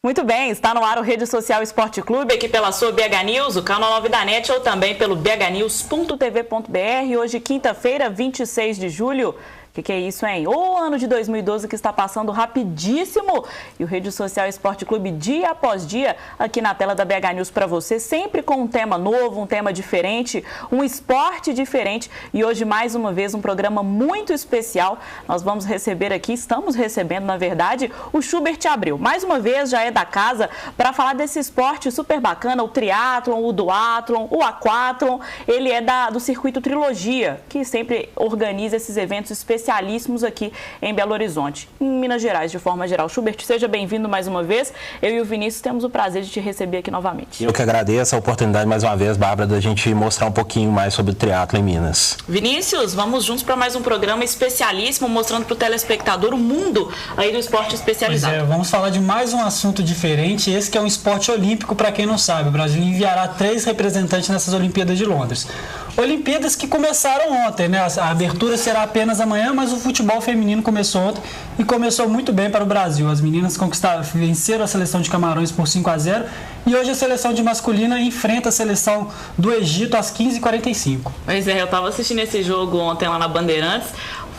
Muito bem, está no ar o Rede Social Esporte Clube, aqui pela sua BH News, o canal 9 da NET ou também pelo bhnews.tv.br. Hoje, quinta-feira, 26 de julho. O que é isso, hein? O ano de 2012 que está passando rapidíssimo. E o Rede Social Esporte Clube, dia após dia, aqui na tela da BH News para você, sempre com um tema novo, um tema diferente, um esporte diferente. E hoje, mais uma vez, um programa muito especial. Nós vamos receber aqui, estamos recebendo, na verdade, o Schubert Abreu. Mais uma vez, já é da casa, para falar desse esporte super bacana, o triatlon, o duatlon, o aquatlon. Ele é do Circuito Trilogia, que sempre organiza esses eventos especialíssimos aqui em Belo Horizonte, em Minas Gerais, de forma geral. Schubert, seja bem-vindo mais uma vez. Eu e o Vinícius temos o prazer de te receber aqui novamente. Eu que agradeço a oportunidade mais uma vez, Bárbara, da gente mostrar um pouquinho mais sobre o triatlo em Minas. Vinícius, vamos juntos para mais um programa especialíssimo, mostrando para o telespectador o mundo aí do esporte especializado. Pois é, vamos falar de mais um assunto diferente, esse que é um esporte olímpico, para quem não sabe. O Brasil enviará 3 representantes nessas Olimpíadas de Londres. Olimpíadas que começaram ontem, né? A abertura será apenas amanhã, mas o futebol feminino começou ontem e começou muito bem para o Brasil. As meninas venceram a seleção de Camarões por 5-0 e hoje a seleção de masculina enfrenta a seleção do Egito às 15h45. Pois é, eu estava assistindo esse jogo ontem lá na Bandeirantes.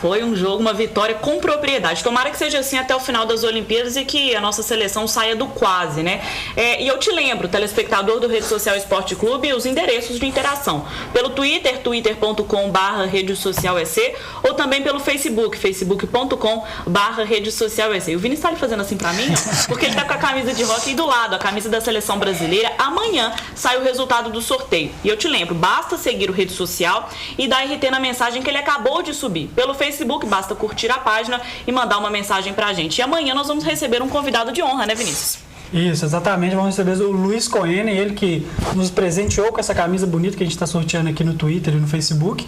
Foi um jogo, uma vitória com propriedade. Tomara que seja assim até o final das Olimpíadas e que a nossa seleção saia do quase, né? E eu te lembro, telespectador do Rede Social Esporte Clube, os endereços de interação. Pelo Twitter, twitter.com/redesocialec, ou também pelo Facebook, facebook.com/redesocialec. O Vini está ali fazendo assim pra mim, porque ele tá com a camisa de rock e do lado, a camisa da seleção brasileira. Amanhã sai o resultado do sorteio. E eu te lembro, basta seguir o Rede Social e dar RT na mensagem que ele acabou de subir. Pelo Facebook, basta curtir a página e mandar uma mensagem pra gente. E amanhã nós vamos receber um convidado de honra, né, Vinícius? Isso, exatamente. Vamos receber o Luiz Coenen, ele que nos presenteou com essa camisa bonita que a gente está sorteando aqui no Twitter e no Facebook.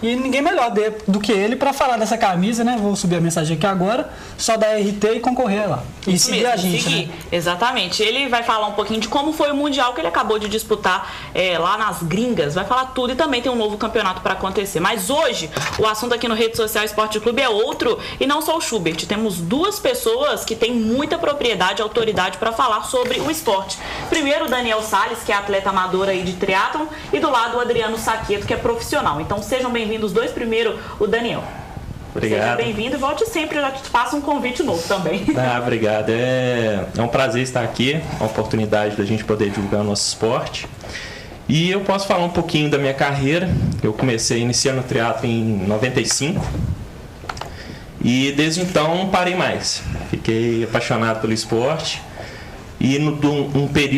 E ninguém melhor do que ele para falar dessa camisa, né? Vou subir a mensagem aqui agora, só dar RT e concorrer lá. E isso seguir mesmo, a gente, seguir. Né? Exatamente. Ele vai falar um pouquinho de como foi o Mundial que ele acabou de disputar lá nas gringas. Vai falar tudo e também tem um novo campeonato para acontecer. Mas hoje, o assunto aqui no Rede Social Esporte Clube é outro e não só o Schubert. Temos 2 pessoas que têm muita propriedade e autoridade para falar sobre o esporte. Primeiro, o Daniel Salles, que é atleta amador aí de triatlon, e do lado o Adriano Saqueto, que é profissional. Então sejam bem-vindos os dois. Primeiro, o Daniel. Obrigado. Seja bem-vindo e volte sempre, eu já te faço um convite novo também. Obrigado. É um prazer estar aqui, uma oportunidade da gente poder divulgar o nosso esporte. E eu posso falar um pouquinho da minha carreira. Eu comecei iniciando o triatlo em 95 e desde então não parei mais. Fiquei apaixonado pelo esporte e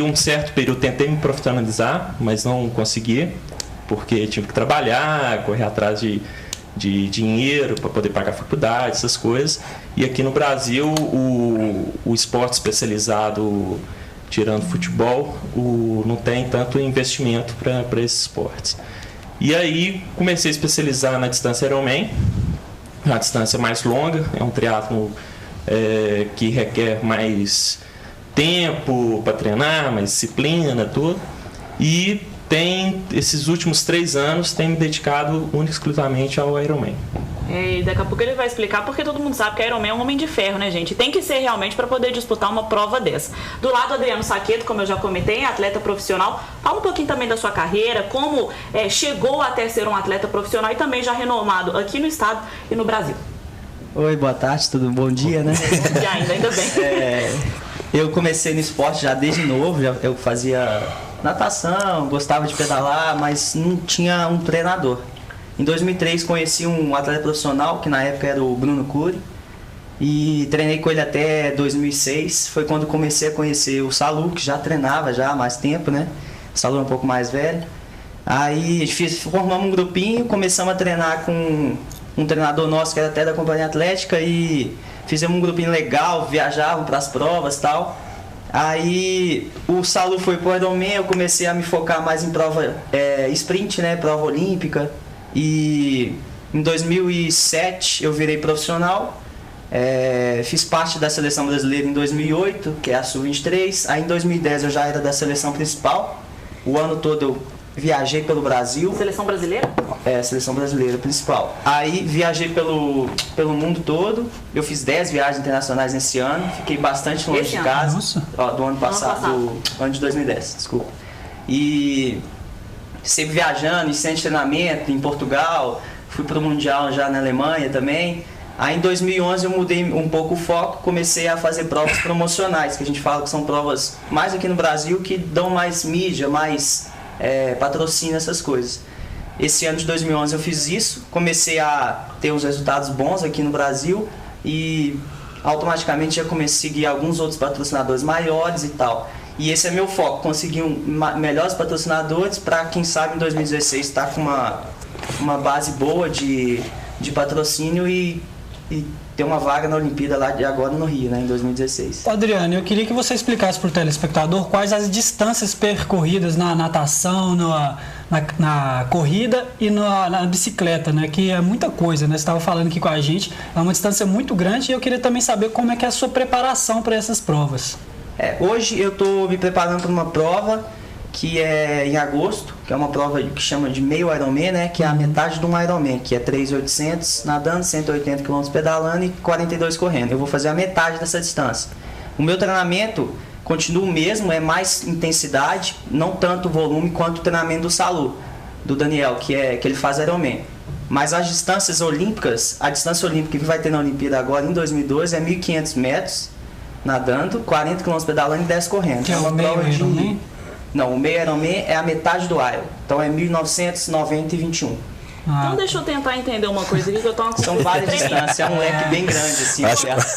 um certo período tentei me profissionalizar, mas não consegui, porque tive que trabalhar, correr atrás de dinheiro para poder pagar a faculdade, essas coisas. E aqui no Brasil, o esporte especializado, tirando futebol, não tem tanto investimento para esses esportes. E aí comecei a especializar na distância Ironman, uma distância mais longa, é um triatlo que requer mais tempo para treinar, mais disciplina, tudo. E esses últimos 3 anos, tem me dedicado única e exclusivamente ao Ironman. E daqui a pouco ele vai explicar, porque todo mundo sabe que o Ironman é um homem de ferro, né, gente? Tem que ser realmente para poder disputar uma prova dessa. Do lado, Adriano Saqueto, como eu já comentei, é atleta profissional. Fala um pouquinho também da sua carreira, como chegou até ser um atleta profissional e também já renomado aqui no estado e no Brasil. Oi, boa tarde, tudo bom dia, né? Bom dia ainda bem. Eu comecei no esporte já desde novo, eu fazia natação, gostava de pedalar, mas não tinha um treinador. Em 2003 conheci um atleta profissional, que na época era o Bruno Cury, e treinei com ele até 2006. Foi quando comecei a conhecer o Salu, que já treinava já há mais tempo, né? O Salu é um pouco mais velho. Aí formamos um grupinho, começamos a treinar com um treinador nosso que era até da Companhia Atlética e fizemos um grupinho legal, viajávamos para as provas e tal. Aí o Salu foi pro Ironman, eu comecei a me focar mais em prova sprint, né, prova olímpica. E em 2007 eu virei profissional, fiz parte da seleção brasileira em 2008, que é a Sub-23. Aí em 2010 eu já era da seleção principal. O ano todo eu viajei pelo Brasil. Seleção brasileira? É, seleção brasileira principal. Aí viajei pelo mundo todo. Eu fiz 10 viagens internacionais nesse ano. Fiquei bastante longe de casa. Ó, do ano passado. Do ano de 2010, desculpa. E sempre viajando, em centro de treinamento, em Portugal. Fui para o Mundial já na Alemanha também. Aí em 2011 eu mudei um pouco o foco, comecei a fazer provas promocionais, que a gente fala que são provas mais aqui no Brasil que dão mais mídia, mais patrocínio, essas coisas. Esse ano de 2011 eu fiz isso, comecei a ter uns resultados bons aqui no Brasil e automaticamente já comecei a seguir alguns outros patrocinadores maiores e tal. E esse é meu foco, conseguir melhores patrocinadores para quem sabe em 2016 estar com uma base boa de patrocínio e ter uma vaga na Olimpíada lá de agora no Rio, né, em 2016. Adriano, eu queria que você explicasse para o telespectador quais as distâncias percorridas na natação, na corrida e na bicicleta, né, que é muita coisa, né? Você estava falando aqui com a gente, é uma distância muito grande e eu queria também saber como é que é a sua preparação para essas provas. Hoje eu estou me preparando para uma prova que é em agosto, que é uma prova que chama de meio Ironman, né? Que é a metade de um Ironman, que é 3.800 nadando, 180 km pedalando e 42 correndo. Eu vou fazer a metade dessa distância. O meu treinamento continua o mesmo, é mais intensidade, não tanto volume quanto o treinamento do Salu, do Daniel, que ele faz Ironman. Mas as distâncias olímpicas, a distância olímpica que vai ter na Olimpíada agora em 2012 é 1.500 metros nadando, 40 km pedalando e 10 correndo. Que é uma prova de Ironman? Não, o meio Ironman é a metade do Iron. Então é 1990 e 21. Então deixa eu tentar entender uma coisa aqui que eu tô com São várias distâncias, é um leque bem grande assim.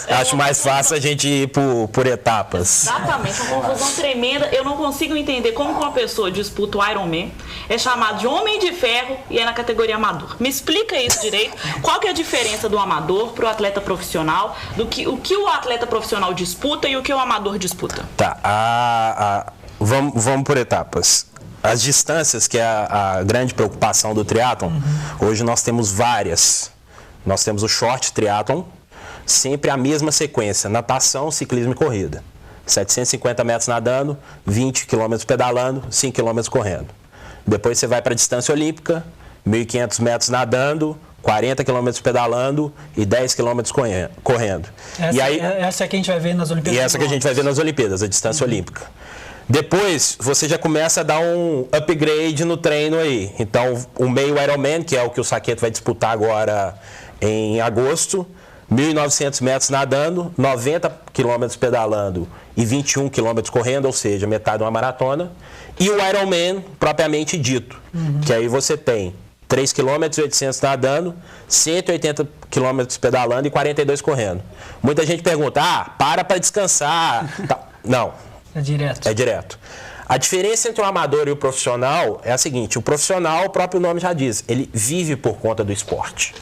Acho mais fácil a gente ir por etapas. Exatamente, uma confusão tremenda. Eu não consigo entender como uma pessoa disputa o Ironman, é chamado de Homem de Ferro e é na categoria amador. Me explica isso direito. Qual que é a diferença do amador pro atleta profissional, o que o atleta profissional disputa e o que o amador disputa? Tá, vamos por etapas. As distâncias, que é a grande preocupação do triatlon, hoje nós temos várias. Nós temos o short triatlon, sempre a mesma sequência, natação, ciclismo e corrida. 750 metros nadando, 20 km pedalando, 5 km correndo. Depois você vai para a distância olímpica, 1.500 metros nadando, 40 km pedalando e 10 km correndo. Essa é que a gente vai ver nas Olimpíadas. E essa que a gente vai ver nas Olimpíadas, a distância olímpica. Depois, você já começa a dar um upgrade no treino aí. Então, o meio Ironman, que é o que o Saqueto vai disputar agora em agosto, 1.900 metros nadando, 90 km pedalando e 21 km correndo, ou seja, metade de uma maratona. E o Ironman, propriamente dito, que aí você tem 3 km e 800 nadando, 180 km pedalando e 42 correndo. Muita gente pergunta, para descansar. Não. É direto. É direto. A diferença entre o amador e o profissional é a seguinte: o profissional, o próprio nome já diz, ele vive por conta do esporte.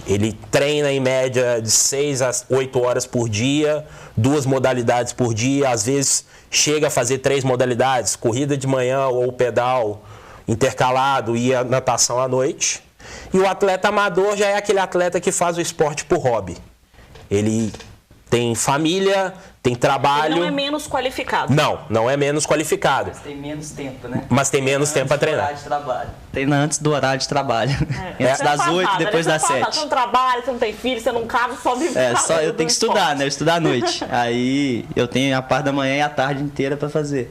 Ele treina em média de 6 a 8 horas por dia, 2 modalidades por dia, às vezes chega a fazer 3 modalidades, corrida de manhã ou pedal intercalado e a natação à noite. E o atleta amador já é aquele atleta que faz o esporte por hobby. Ele tem família, tem trabalho. Ele não é menos qualificado. Não é menos qualificado. Mas tem menos tempo, né? Mas tem menos tempo para treinar. Horário de trabalho. Treina antes do horário de trabalho. Antes das 8, depois das 7. Você não trabalha, você não tem filho, você não casa, só vive. Só eu tenho que estudar, né? Eu estudo à noite. Aí eu tenho a parte da manhã e a tarde inteira para fazer.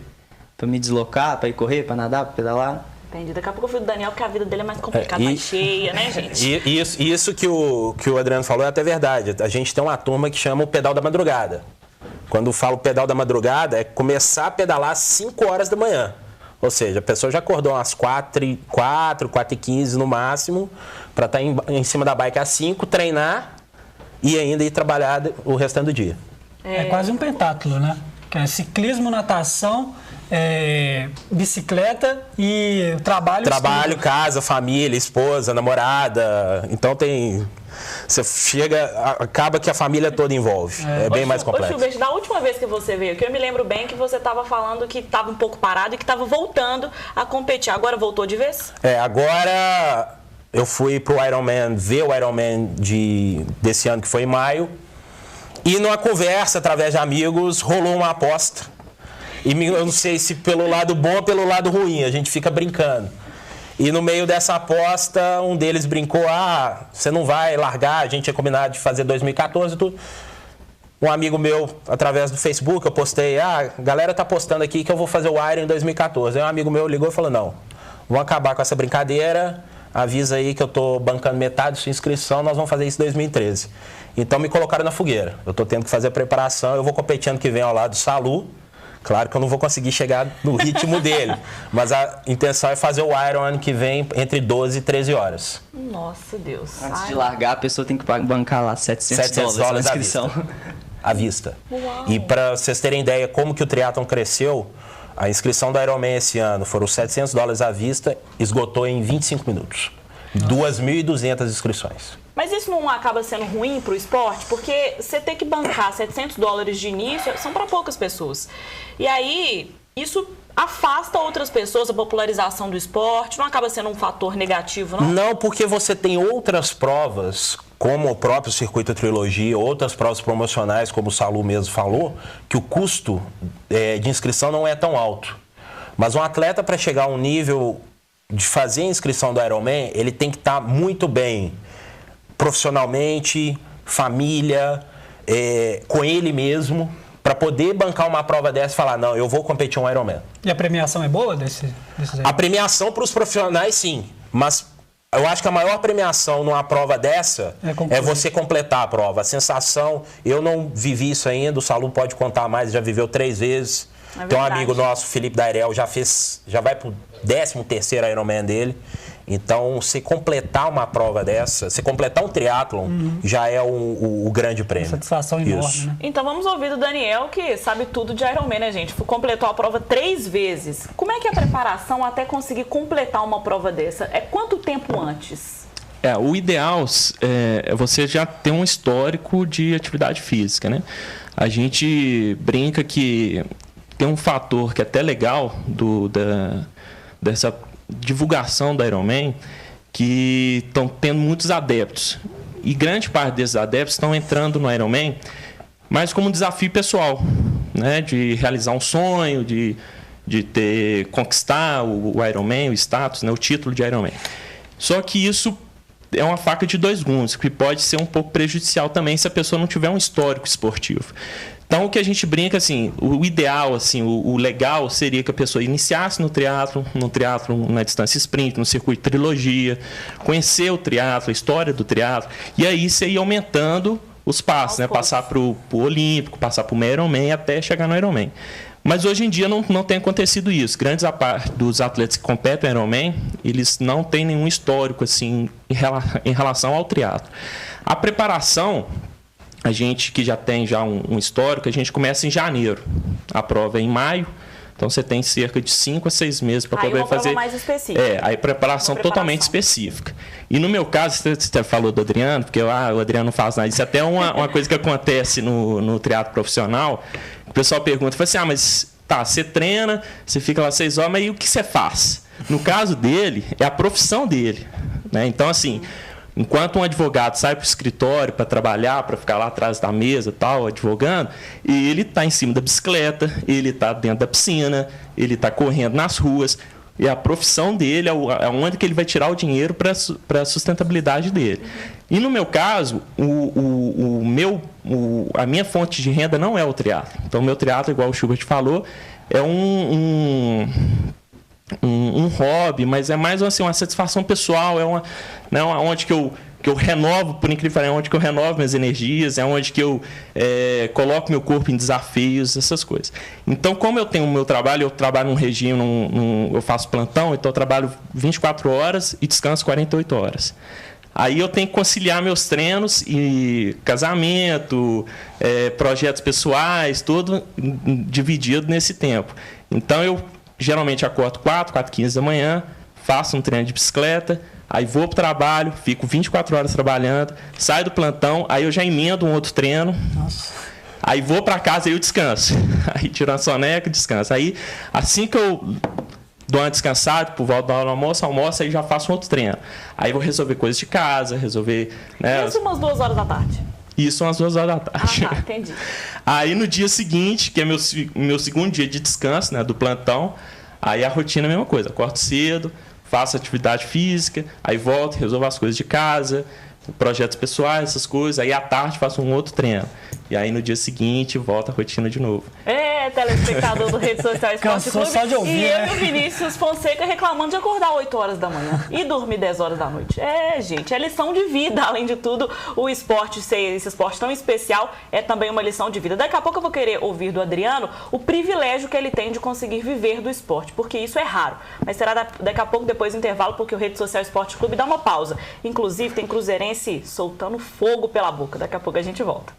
Para me deslocar, para ir correr, para nadar, para pedalar. Entendi. Daqui a pouco eu fui do Daniel, porque a vida dele é mais complicada, mais cheia, né, gente? Isso que o Adriano falou é até verdade. A gente tem uma turma que chama o pedal da madrugada. Quando falo pedal da madrugada, é começar a pedalar às 5 horas da manhã. Ou seja, a pessoa já acordou às 4h15 no máximo, para estar em cima da bike às 5, treinar e ainda ir trabalhar o restante do dia. É quase um pentátulo, né? Que é ciclismo, natação, bicicleta e trabalho. Trabalho, casa, família, esposa, namorada. Então tem... Você chega, acaba que a família toda envolve. É bem mais complexo. Ô, Gilberto, da última vez que você veio aqui, eu me lembro bem que você estava falando que estava um pouco parado e que estava voltando a competir. Agora voltou de vez? Agora eu fui pro Ironman, ver o Ironman desse ano, que foi em maio. E numa conversa, através de amigos, rolou uma aposta. E eu não sei se pelo lado bom ou pelo lado ruim, a gente fica brincando. E no meio dessa aposta, um deles brincou, você não vai largar, a gente tinha combinado de fazer 2014 e tudo. Um amigo meu, através do Facebook, eu postei, a galera tá postando aqui que eu vou fazer o Iron em 2014. Aí um amigo meu ligou e falou, não, vamos acabar com essa brincadeira, avisa aí que eu tô bancando metade da sua inscrição, nós vamos fazer isso em 2013. Então me colocaram na fogueira. Eu tô tendo que fazer a preparação, eu vou competir ano que vem ao lado do Salu. Claro que eu não vou conseguir chegar no ritmo dele, mas a intenção é fazer o Iron ano que vem entre 12 e 13 horas. Nossa, Deus. Antes de largar, a pessoa tem que bancar lá $700 na inscrição. À vista. Uau. E para vocês terem ideia como que o triatlon cresceu, a inscrição do Ironman esse ano foram $700 à vista, esgotou em 25 minutos. 2.200 inscrições. Mas isso não acaba sendo ruim para o esporte? Porque você ter que bancar $700 de início são para poucas pessoas. E aí, isso afasta outras pessoas, a popularização do esporte, não acaba sendo um fator negativo, não? Não, porque você tem outras provas, como o próprio Circuito Trilogia, outras provas promocionais, como o Salu mesmo falou, que o custo de inscrição não é tão alto. Mas um atleta, para chegar a um nível de fazer a inscrição do Ironman, ele tem que estar muito bem profissionalmente, família, com ele mesmo, para poder bancar uma prova dessa e falar, não, eu vou competir um Ironman. E a premiação é boa desses aí? A premiação para os profissionais, sim, mas eu acho que a maior premiação numa prova dessa é você completar a prova. A sensação, eu não vivi isso ainda, o Salu pode contar mais, já viveu 3 vezes. Tem um amigo nosso, Felipe Dairel, já vai pro 13º Ironman dele. Então, se completar uma prova dessa, se completar um triatlon, já é o grande prêmio. Uma satisfação enorme, isso. Né? Então vamos ouvir do Daniel, que sabe tudo de Ironman, né, gente? Completou a prova 3 vezes. Como é que é a preparação até conseguir completar uma prova dessa? É quanto tempo antes? O ideal é você já ter um histórico de atividade física, né? A gente brinca que tem um fator que é até legal dessa divulgação da Ironman, que estão tendo muitos adeptos. E grande parte desses adeptos estão entrando no Ironman, mas como um desafio pessoal, né? De realizar um sonho, de conquistar o Ironman, o status, né? O título de Ironman. Só que isso é uma faca de 2 gumes, que pode ser um pouco prejudicial também se a pessoa não tiver um histórico esportivo. Então, o que a gente brinca, assim, o ideal, assim, o legal seria que a pessoa iniciasse no triatlon na distância sprint, no circuito trilogia, conhecer o triatlon, a história do triatlon, e aí você ir aumentando os passos, né? Passar para o Olímpico, passar para o Ironman até chegar no Ironman. Mas hoje em dia não tem acontecido isso. Grandes parte dos atletas que competem no Ironman, eles não têm nenhum histórico assim, em relação ao triatlo. A preparação, a gente que já tem um histórico, a gente começa em janeiro. A prova é em maio, então você tem cerca de 5 a 6 meses para poder fazer. Prova mais específica. Aí preparação totalmente específica. E no meu caso, você falou do Adriano, porque o Adriano não faz nada. Isso é até uma coisa que acontece no triatlo profissional. O pessoal pergunta, fala assim, mas tá, você treina, você fica lá 6 horas, mas e o que você faz? No caso dele, é a profissão dele, né? Então, assim, enquanto um advogado sai para o escritório para trabalhar, para ficar lá atrás da mesa, tal, advogando, ele está em cima da bicicleta, ele está dentro da piscina, ele está correndo nas ruas. E a profissão dele é onde que ele vai tirar o dinheiro para a sustentabilidade dele. E no meu caso, a minha fonte de renda não é o triatlo. Então, o meu triatlo, igual o Schubert falou, é um hobby, mas é mais assim, uma satisfação pessoal, onde que eu renovo, por incrível que pareça, é onde que eu renovo minhas energias, é onde que eu coloco meu corpo em desafios, essas coisas. Então, como eu tenho o meu trabalho, eu trabalho num regime, eu faço plantão, então eu trabalho 24 horas e descanso 48 horas. Aí eu tenho que conciliar meus treinos e casamento, projetos pessoais, tudo dividido nesse tempo. Então, eu geralmente acordo 4h15 da manhã, faço um treino de bicicleta, aí vou para o trabalho, fico 24 horas trabalhando, saio do plantão, aí eu já emendo um outro treino. Nossa. Aí vou para casa e eu descanso. Aí tiro uma soneca e descanso. Aí, assim que eu dou uma descansada, por volta da hora do almoço, aí já faço um outro treino. Aí vou resolver coisas de casa, resolver... Né, isso umas 2 horas da tarde? Isso umas 2 horas da tarde. Ah, tá, entendi. Aí no dia seguinte, que é meu segundo dia de descanso, né, do plantão, aí a rotina é a mesma coisa. Acordo cedo, faço atividade física, aí volto, resolvo as coisas de casa, projetos pessoais, essas coisas, aí à tarde faço um outro treino. E aí no dia seguinte volta a rotina de novo. Telespectador do Rede Social Esporte Clube. Só de ouvir, e eu né? e o Vinícius Fonseca reclamando de acordar 8 horas da manhã e dormir 10 horas da noite. Gente, é lição de vida. Além de tudo, o esporte ser esse esporte tão especial é também uma lição de vida. Daqui a pouco eu vou querer ouvir do Adriano o privilégio que ele tem de conseguir viver do esporte, porque isso é raro. Mas será daqui a pouco, depois do intervalo, porque o Rede Social Esporte Clube dá uma pausa. Inclusive, tem cruzeirense soltando fogo pela boca. Daqui a pouco a gente volta.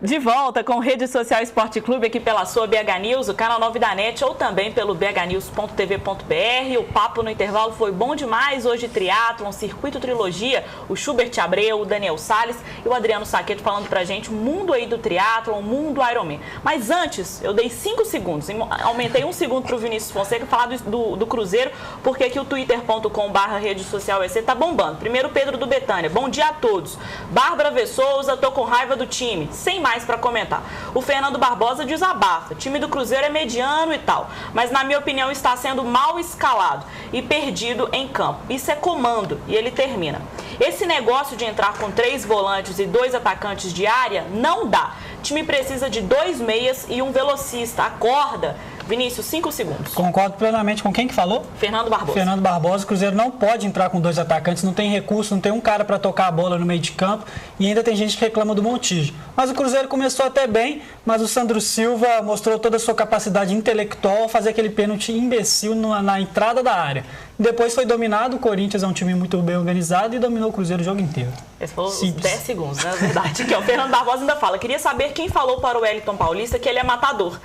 De volta com Rede Social Esporte Clube aqui pela sua BH News, o canal 9 da NET ou também pelo bhnews.tv.br. O papo no intervalo foi bom demais. Hoje triatlon, circuito trilogia, o Schubert Abreu, o Daniel Salles e o Adriano Saqueto falando pra gente o mundo aí do triatlon, o mundo Ironman. Mas antes, eu dei 5 segundos, aumentei 1 segundo pro Vinícius Fonseca falar do Cruzeiro, porque aqui o twitter.com/rede social EC tá bombando. Primeiro, Pedro do Betânia, bom dia a todos. Bárbara V. Souza, tô com raiva do time, sem mais para comentar. O Fernando Barbosa desabafa. O time do Cruzeiro é mediano e tal, mas na minha opinião está sendo mal escalado e perdido em campo. Isso é comando. E ele termina. Esse negócio de entrar com 3 volantes e 2 atacantes de área não dá. O time precisa de 2 meias e um velocista. Acorda. Vinícius, 5 segundos. Concordo plenamente com quem que falou? Fernando Barbosa. Fernando Barbosa. O Cruzeiro não pode entrar com 2 atacantes, não tem recurso, não tem um cara para tocar a bola no meio de campo e ainda tem gente que reclama do Montijo. Mas o Cruzeiro começou até bem, mas o Sandro Silva mostrou toda a sua capacidade intelectual ao fazer aquele pênalti imbecil na entrada da área. Depois foi dominado, o Corinthians é um time muito bem organizado e dominou o Cruzeiro o jogo inteiro. Esse foi os 10 segundos, né? Na verdade, que o Fernando Barbosa ainda fala. Queria saber quem falou para o Wellington Paulista que ele é matador.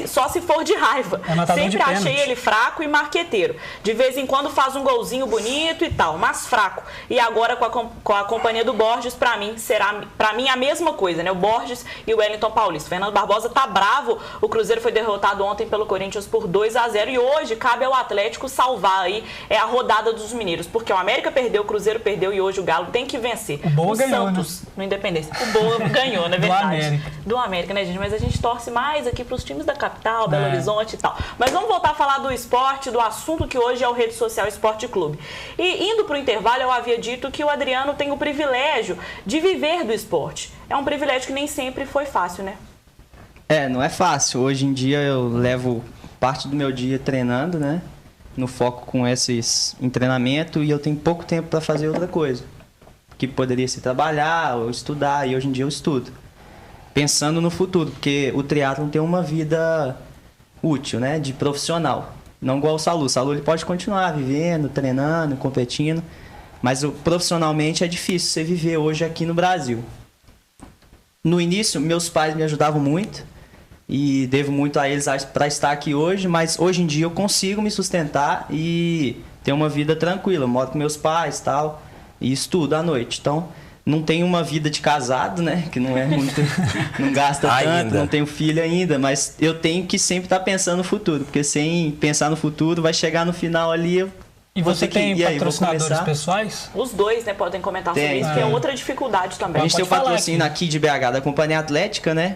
Só se for de raiva. É matador. Sempre de achei pênalti. ele fraco e marqueteiro. De vez em quando faz um golzinho bonito e tal, mas fraco. E agora com a companhia do Borges, para mim, será a mesma coisa, né? O Borges e o Wellington Paulista. Fernando Barbosa tá bravo. O Cruzeiro foi derrotado ontem pelo Corinthians por 2-0 e hoje cabe ao Atlético salvar aí a rodada dos mineiros, porque o América perdeu, o Cruzeiro perdeu e hoje o Galo tem que vencer. O Boa ganhou, Santos, no Independência. O Boa ganhou, não é verdade? Do América, né, gente? Mas a gente torce mais aqui para os times da capital, Belo Horizonte e tal. Mas vamos voltar a falar do esporte, do assunto que hoje é o Rede Social Esporte Clube. E indo para o intervalo, eu havia dito que o Adriano tem o privilégio de viver do esporte. É um privilégio que nem sempre foi fácil, né? Não é fácil. Hoje em dia eu levo parte do meu dia treinando, né? No foco com esses em treinamento e eu tenho pouco tempo para fazer outra coisa. Que poderia ser trabalhar ou estudar, e hoje em dia eu estudo. Pensando no futuro, porque o triatlon tem uma vida útil, né? De profissional. Não igual o Salu. O Salu ele pode continuar vivendo, treinando, competindo, mas profissionalmente é difícil você viver hoje aqui no Brasil. No início, meus pais me ajudavam muito e devo muito a eles para estar aqui hoje, mas hoje em dia eu consigo me sustentar e ter uma vida tranquila. Eu moro com meus pais e tal, e estudo à noite. Então, não tenho uma vida de casado, né? Que não é muito. Não gasta tanto, não tenho filho ainda, mas eu tenho que sempre estar pensando no futuro, porque sem pensar no futuro, vai chegar no final ali. E você tem patrocinadores pessoais? Os dois, né? Podem comentar sobre isso, que é outra dificuldade também. A gente tem o patrocínio aqui de BH da Companhia Atlética, né?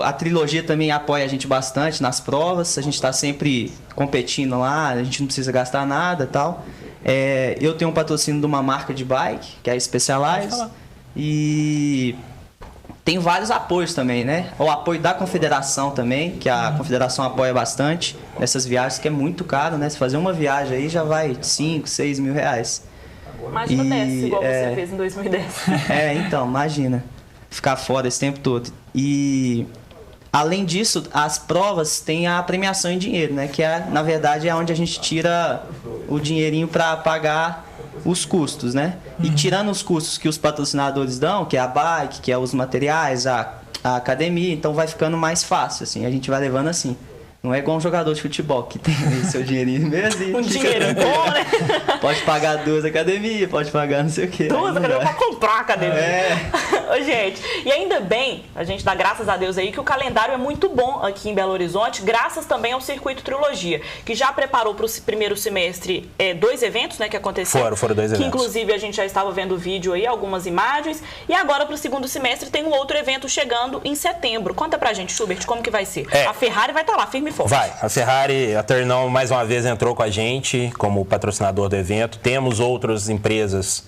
A trilogia também apoia a gente bastante nas provas. A gente está sempre competindo lá, a gente não precisa gastar nada e tal. Eu tenho um patrocínio de uma marca de bike, que é a Specialized. E tem vários apoios também, né? O apoio da confederação também, que a confederação apoia bastante nessas viagens, que é muito caro, né? Se fazer uma viagem aí já vai 5, 6 mil reais. Imagina 10, igual você fez em 2010. Então, imagina. Ficar fora esse tempo todo. E além disso, as provas têm a premiação em dinheiro, né? Que na verdade é onde a gente tira o dinheirinho para pagar os custos, né? E tirando os custos que os patrocinadores dão, que é a bike, que é os materiais, a academia, então vai ficando mais fácil, assim, a gente vai levando assim. Não é igual um jogador de futebol que tem seu dinheirinho mesmo. E dinheiro bom, né? Pode pagar 2 academias, pode pagar não sei o quê. 2 academias pra comprar academia. É. Ô, gente, e ainda bem, a gente dá graças a Deus aí, que o calendário é muito bom aqui em Belo Horizonte, graças também ao Circuito Trilogia, que já preparou para o primeiro semestre 2 eventos, né, que aconteceram. Foram 2 eventos. Que inclusive a gente já estava vendo o vídeo aí, algumas imagens. E agora para o segundo semestre tem um outro evento chegando em setembro. Conta pra gente, Schubert, como que vai ser? A Ferrari vai estar lá, firme e forte. Vai. A Ferrari, a Ternão, mais uma vez entrou com a gente como patrocinador do evento. Temos outras empresas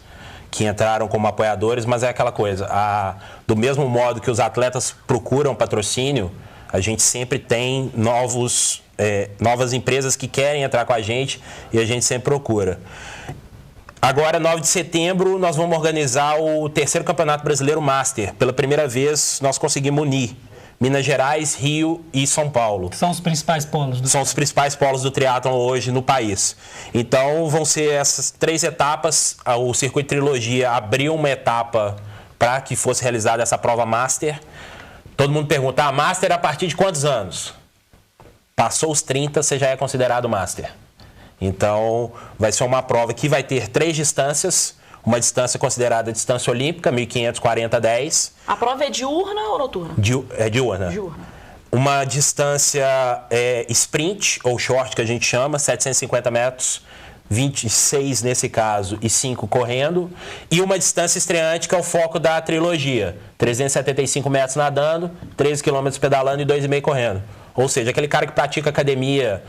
que entraram como apoiadores, mas é aquela coisa, do mesmo modo que os atletas procuram patrocínio, a gente sempre tem novas empresas que querem entrar com a gente e a gente sempre procura. Agora, 9 de setembro, nós vamos organizar o 3º Campeonato Brasileiro Master. Pela primeira vez, nós conseguimos unir Minas Gerais, Rio e São Paulo. São os principais polos. São os principais polos do triatlon hoje no país. Então, vão ser essas 3 etapas. O Circuito Trilogia abriu uma etapa para que fosse realizada essa prova Master. Todo mundo pergunta, Master a partir de quantos anos? Passou os 30, você já é considerado Master. Então, vai ser uma prova que vai ter 3 distâncias. Uma distância considerada distância olímpica, 1.500, 40, 10. A prova é diurna ou noturna? É diurna. Uma distância sprint, ou short, que a gente chama, 750 metros, 26 nesse caso e 5 correndo. E uma distância estreante, que é o foco da trilogia. 375 metros nadando, 13 quilômetros pedalando e 2,5 correndo. Ou seja, aquele cara que pratica academia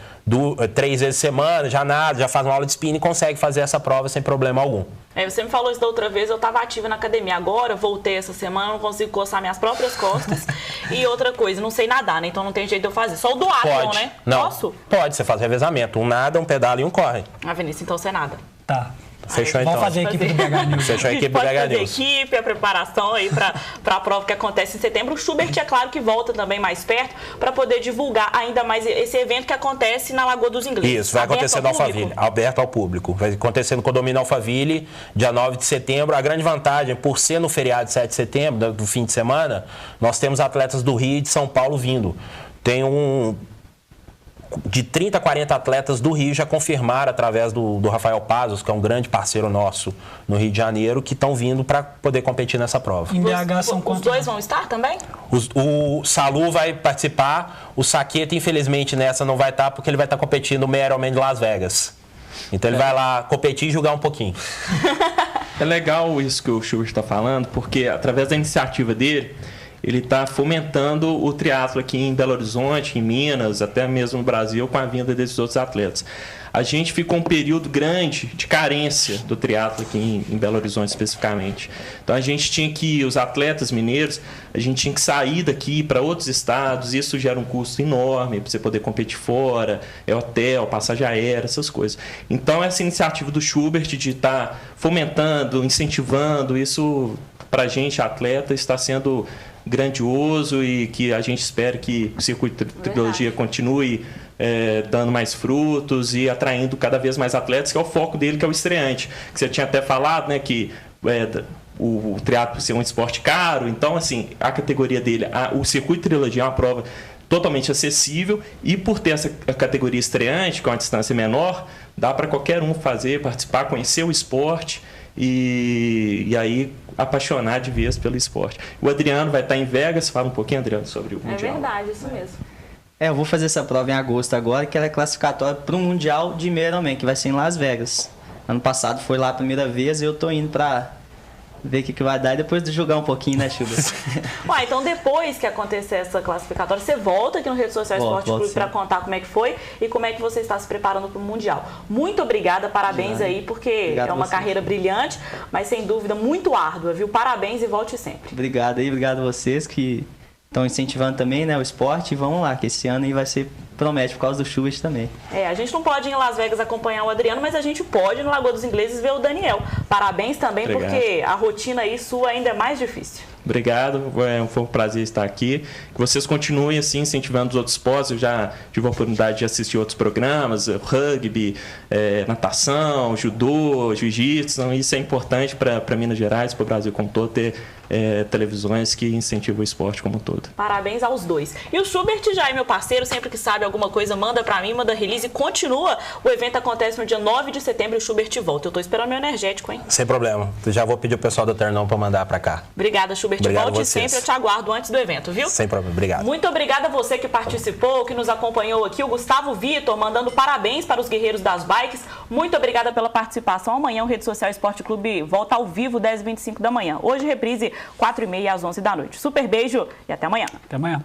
3 vezes por semana, já nada, já faz uma aula de spinning, consegue fazer essa prova sem problema algum. Você me falou isso da outra vez, eu estava ativa na academia. Agora, voltei essa semana, não consigo coçar minhas próprias costas. E outra coisa, não sei nadar, né? Então não tem jeito de eu fazer. Só o duatlon, né? Não, posso? Pode, você faz revezamento. Um nada, um pedala e um corre. Vinícius, então você nada. Tá. Fechou então. Vamos fazer a equipe do BH News. Fechou a equipe do BH News. Pode fazer a equipe, a preparação aí para a prova que acontece em setembro. O Schubert, é claro que volta também mais perto para poder divulgar ainda mais esse evento que acontece na Lagoa dos Ingleses. Isso, vai acontecer no Alphaville, aberto ao público. Vai acontecer no condomínio Alphaville, dia 9 de setembro. A grande vantagem, por ser no feriado de 7 de setembro, do fim de semana, nós temos atletas do Rio e de São Paulo vindo. Tem de 30 a 40 atletas do Rio já confirmaram através do Rafael Pazos, que é um grande parceiro nosso no Rio de Janeiro, que estão vindo para poder competir nessa prova. Em BH são quantos? Os dois vão estar também? O Salu vai participar, o Saqueta, infelizmente, nessa não vai estar, porque ele vai estar competindo no Ironman de Las Vegas. Então ele vai lá competir e jogar um pouquinho. É legal isso que o Schubert está falando, porque através da iniciativa dele, ele está fomentando o triatlo aqui em Belo Horizonte, em Minas, até mesmo no Brasil, com a vinda desses outros atletas. A gente ficou um período grande de carência do triatlo aqui em Belo Horizonte especificamente. Então a gente tinha que, os atletas mineiros, a gente tinha que sair daqui para outros estados, isso gera um custo enorme para você poder competir fora, hotel, passagem aérea, essas coisas. Então essa iniciativa do Schubert de estar fomentando, incentivando, isso para a gente, atleta, está sendo grandioso e que a gente espera que o Circuito Trilogia continue dando mais frutos e atraindo cada vez mais atletas, que é o foco dele, que é o estreante. Que você tinha até falado, né, que o triatlo ser um esporte caro, então assim, a categoria dele, o Circuito Trilogia é uma prova totalmente acessível e por ter essa categoria estreante, com uma distância menor, dá para qualquer um fazer, participar, conhecer o esporte e aí apaixonar de vez pelo esporte. O Adriano vai estar em Vegas. Fala um pouquinho, Adriano, sobre o Mundial. É verdade, isso mesmo. Eu vou fazer essa prova em agosto agora, que ela é classificatória para o Mundial de Ironman, que vai ser em Las Vegas. Ano passado foi lá a primeira vez e eu tô indo para ver o que vai dar e depois de jogar um pouquinho, né, Chuba? Então depois que acontecer essa classificatória, você volta aqui no Rede Social Esporte Clube para contar como é que foi e como é que você está se preparando para o Mundial. Muito obrigada, parabéns aí, porque é uma carreira brilhante, mas sem dúvida muito árdua, viu? Parabéns e volte sempre. Obrigado aí, obrigado a vocês que estão incentivando também, né, o esporte, e vamos lá, que esse ano aí vai ser, promete, por causa do chuvas também. A gente não pode ir em Las Vegas acompanhar o Adriano, mas a gente pode ir no Lagoa dos Ingleses ver o Daniel. Parabéns também, porque a rotina aí sua ainda é mais difícil. Obrigado, foi um prazer estar aqui. Que vocês continuem assim incentivando os outros esportes. Eu já tive a oportunidade de assistir outros programas, rugby, natação, judô, jiu-jitsu. Então, isso é importante para Minas Gerais, para o Brasil como todo, ter televisões que incentivam o esporte como um todo. Parabéns aos dois. E o Schubert já é meu parceiro, sempre que sabe alguma coisa, manda pra mim, manda release e continua. O evento acontece no dia 9 de setembro e o Schubert volta. Eu tô esperando meu energético, hein? Sem problema. Já vou pedir o pessoal do Ternão para mandar para cá. Obrigada, Schubert. Volte sempre, eu te aguardo antes do evento, viu? Sem problema, obrigado. Muito obrigada a você que participou, que nos acompanhou aqui. O Gustavo Vitor mandando parabéns para os guerreiros das bikes. Muito obrigada pela participação. Amanhã o Rede Social Esporte Clube volta ao vivo, 10h25 da manhã. Hoje reprise 4h30 às 11 da noite. Super beijo e até amanhã. Até amanhã.